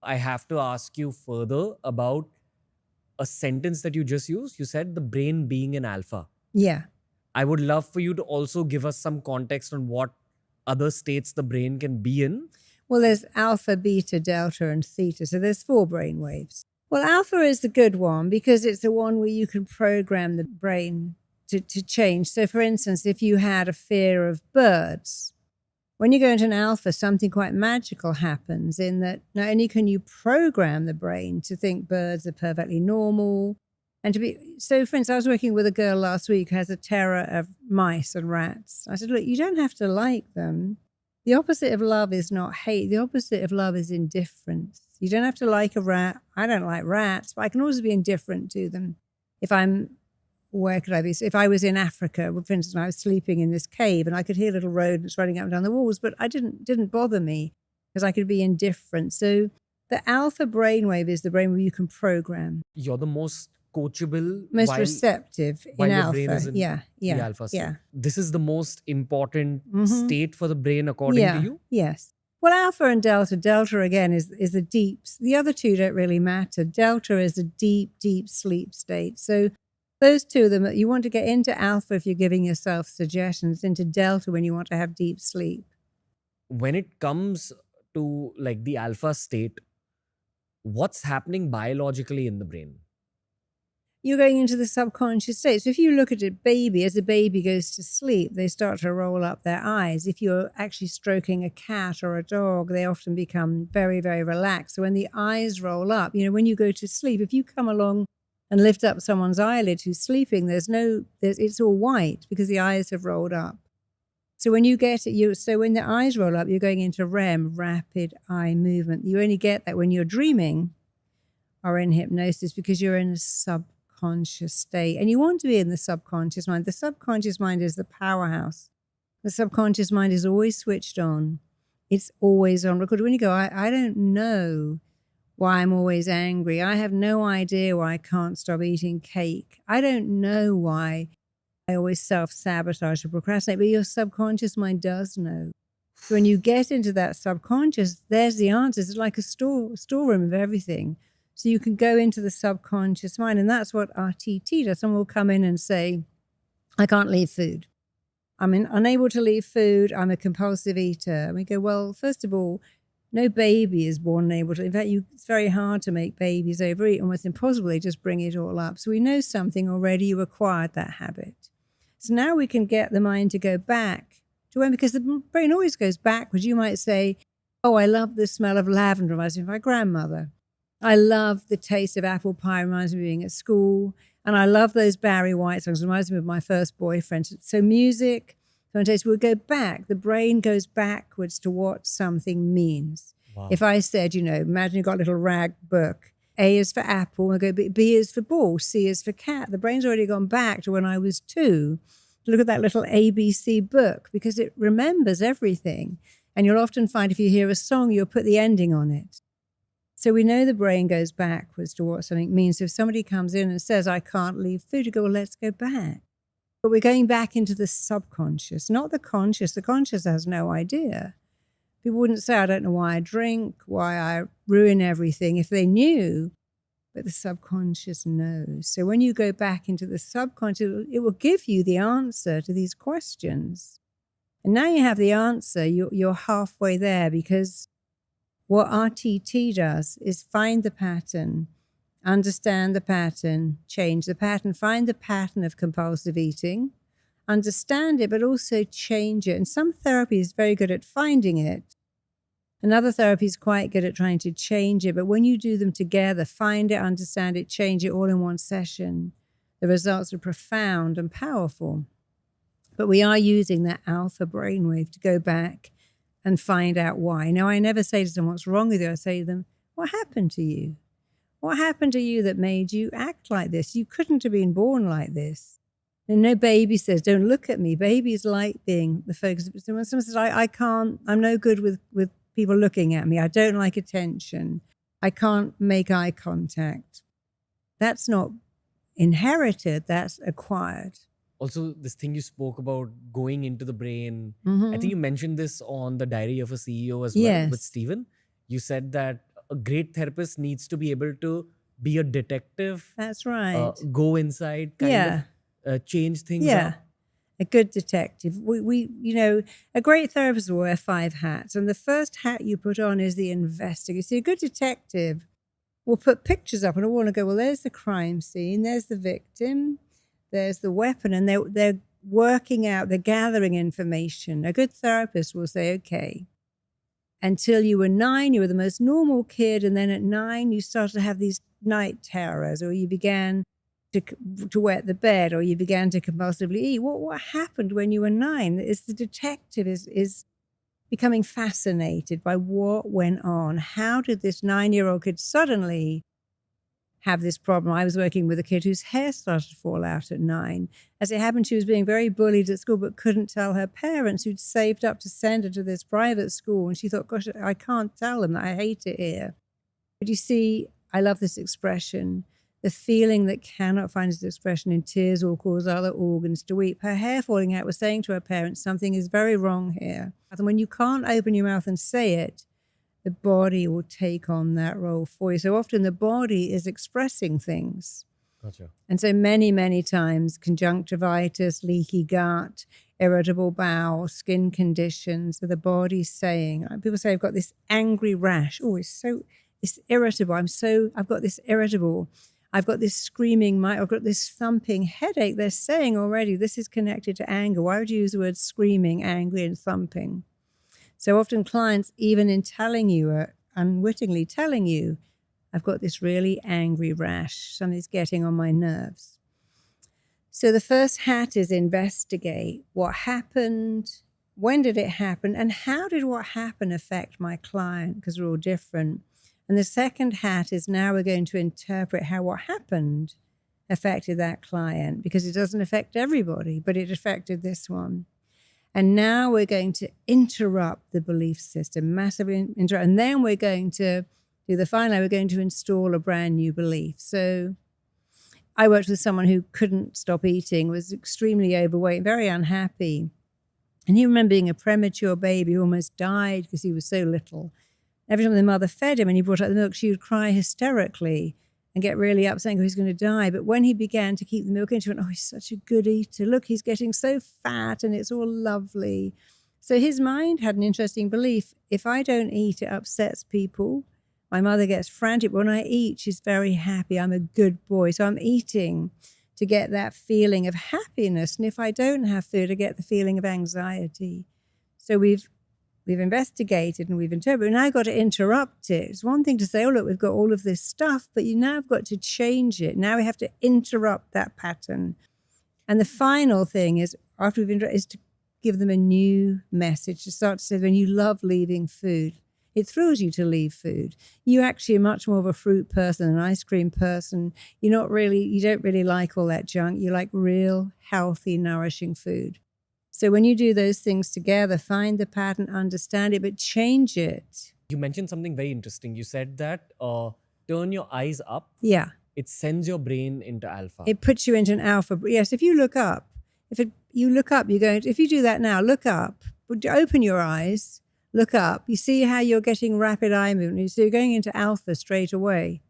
I have to ask you further about a sentence that you just used. You said the brain being an alpha. Yeah. I would love for you to also give us some context on what other states the brain can be in. Well, there's alpha, beta, delta, and theta. So there's 4 brain waves. Well, alpha is the good one because it's the one where you can program the brain to change. So, for instance, if you had a fear of birds, when you go into an alpha, something quite magical happens in that not only can you program the brain to think birds are perfectly normal and to be so, for instance, I was working with a girl last week who has a terror of mice and rats. I said, look, you don't have to like them. The opposite of love is not hate. The opposite of love is indifference. You don't have to like a rat. I don't like rats, but I can always be indifferent to them. If I'm, where could I be? So if I was in Africa, for instance, I was sleeping in this cave and I could hear little rodents running up and down the walls, but I didn't bother me because I could be indifferent. So the alpha brainwave is the brain where you can program. You're the most coachable Most receptive while in your alpha. brain is in the alpha state. Yeah. This is the most important Mhm. state for the brain according to you? Yes. Well, alpha and delta again is a deep, the other two don't really matter. Delta is a deep, deep sleep state. So those two of them, you want to get into alpha if you're giving yourself suggestions, into delta when you want to have deep sleep. When it comes to like the alpha state, what's happening biologically in the brain? You're going into the subconscious state. So if you look at a baby, as a baby goes to sleep, they start to roll up their eyes. If you're actually stroking a cat or a dog, they often become very, very relaxed. So when the eyes roll up, when you go to sleep, if you come along and lift up someone's eyelid who's sleeping, it's all white because the eyes have rolled up. So when you get it, so when the eyes roll up, you're going into REM, rapid eye movement. You only get that when you're dreaming or in hypnosis because you're in a subconscious state. And you want to be in the subconscious mind. The subconscious mind is the powerhouse. The subconscious mind is always switched on. It's always on record. When you go, I don't know why I'm always angry. I have no idea why I can't stop eating cake. I don't know why I always self-sabotage or procrastinate, but your subconscious mind does know. So when you get into that subconscious, there's the answers. It's like a storeroom of everything. So you can go into the subconscious mind, and that's what RTT does. Someone will come in and say, I can't leave food. I'm unable to leave food. I'm a compulsive eater. And we go, well, first of all, no baby is born able to. In fact, it's very hard to make babies overeat, almost impossible. They just bring it all up. So we know something already. You acquired that habit. So now we can get the mind to go back to when, because the brain always goes backwards. You might say, oh, I love the smell of lavender, reminds me of my grandmother. I love the taste of apple pie, reminds me of being at school. And I love those Barry White songs, reminds me of my first boyfriend. So music, taste, we'll go back. The brain goes backwards to what something means. Wow. If I said, imagine you've got a little rag book. A is for apple, I go, B is for ball, C is for cat. The brain's already gone back to when I was 2 to look at that little ABC book because it remembers everything. And you'll often find if you hear a song, you'll put the ending on it. So we know the brain goes backwards to what something means. So if somebody comes in and says, I can't leave food, you go, well, let's go back. But we're going back into the subconscious, not the conscious. The conscious has no idea. People wouldn't say, I don't know why I drink, why I ruin everything, if they knew, but the subconscious knows. So when you go back into the subconscious, it will give you the answer to these questions. And now you have the answer, you're halfway there, because what RTT does is find the pattern, understand the pattern, change the pattern, find the pattern of compulsive eating, understand it, but also change it. And some therapy is very good at finding it. Another therapy is quite good at trying to change it. But when you do them together, find it, understand it, change it all in one session, the results are profound and powerful. But we are using that alpha brainwave to go back and find out why. Now, I never say to someone, what's wrong with you? I say to them, what happened to you? What happened to you that made you act like this? You couldn't have been born like this. And no baby says, don't look at me. Babies like being the focus. So when someone says, I can't, I'm no good with people looking at me. I don't like attention. I can't make eye contact. That's not inherited, that's acquired. Also, this thing you spoke about going into the brain, I think you mentioned this on the Diary of a CEO as well with Stephen. You said that a great therapist needs to be able to be a detective, That's right. go inside, kind Yeah. of change things Yeah. up. A good detective. A great therapist will wear 5 hats. And the first hat you put on is the investigator. See, a good detective will put pictures up on a wall and go, well, there's the crime scene, there's the victim, there's the weapon, and they're working out, they're gathering information. A good therapist will say, okay, until you were 9, you were the most normal kid, and then at 9, you started to have these night terrors, or you began to wet the bed, or you began to compulsively eat. What happened when you were 9? Is the detective is becoming fascinated by what went on. How did this 9-year-old kid suddenly have this problem? I was working with a kid whose hair started to fall out at 9. As it happened, she was being very bullied at school, but couldn't tell her parents, who'd saved up to send her to this private school. And she thought, gosh, I can't tell them that I hate it here. But you see, I love this expression. The feeling that cannot find its expression in tears will cause other organs to weep. Her hair falling out was saying to her parents, something is very wrong here. And when you can't open your mouth and say it, the body will take on that role for you. So often the body is expressing things. Gotcha. And so many, many times, conjunctivitis, leaky gut, irritable bowel, skin conditions, so the body's saying, people say, I've got this angry rash. Oh, it's irritable. I've got this irritable. I've got this screaming, I've got this thumping headache. They're saying already this is connected to anger. Why would you use the word screaming, angry, and thumping? So often clients, even in telling you, or unwittingly telling you, I've got this really angry rash. Something's getting on my nerves. So the first hat is investigate what happened, when did it happen, and how did what happened affect my client, because we're all different. And the second hat is now we're going to interpret how what happened affected that client, because it doesn't affect everybody, but it affected this one. And now we're going to interrupt the belief system, massively interrupt. And then we're going to do the final, we're going to install a brand new belief. So I worked with someone who couldn't stop eating, was extremely overweight, very unhappy. And he remembered being a premature baby who almost died because he was so little. Every time the mother fed him and he brought out the milk, she would cry hysterically and get really upset and go, he's going to die. But when he began to keep the milk in, she went, oh, he's such a good eater. Look, he's getting so fat and it's all lovely. So his mind had an interesting belief. If I don't eat, it upsets people. My mother gets frantic. When I eat, she's very happy. I'm a good boy. So I'm eating to get that feeling of happiness. And if I don't have food, I get the feeling of anxiety. So we've investigated and we've interpreted. We've now got to interrupt it. It's one thing to say, oh, look, we've got all of this stuff, but you now have got to change it. Now we have to interrupt that pattern. And the final thing is, after we've interrupted, is to give them a new message, to start to say, when you love leaving food, it thrills you to leave food. You actually are much more of a fruit person, an ice cream person. You don't really like all that junk. You like real, healthy, nourishing food. So when you do those things together, find the pattern, understand it, but change it. You mentioned something very interesting. You said that turn your eyes up. Yeah. It sends your brain into alpha. It puts you into an alpha. Yes, if you look up, if you do that now, look up, open your eyes, look up. You see how you're getting rapid eye movement. So you're going into alpha straight away.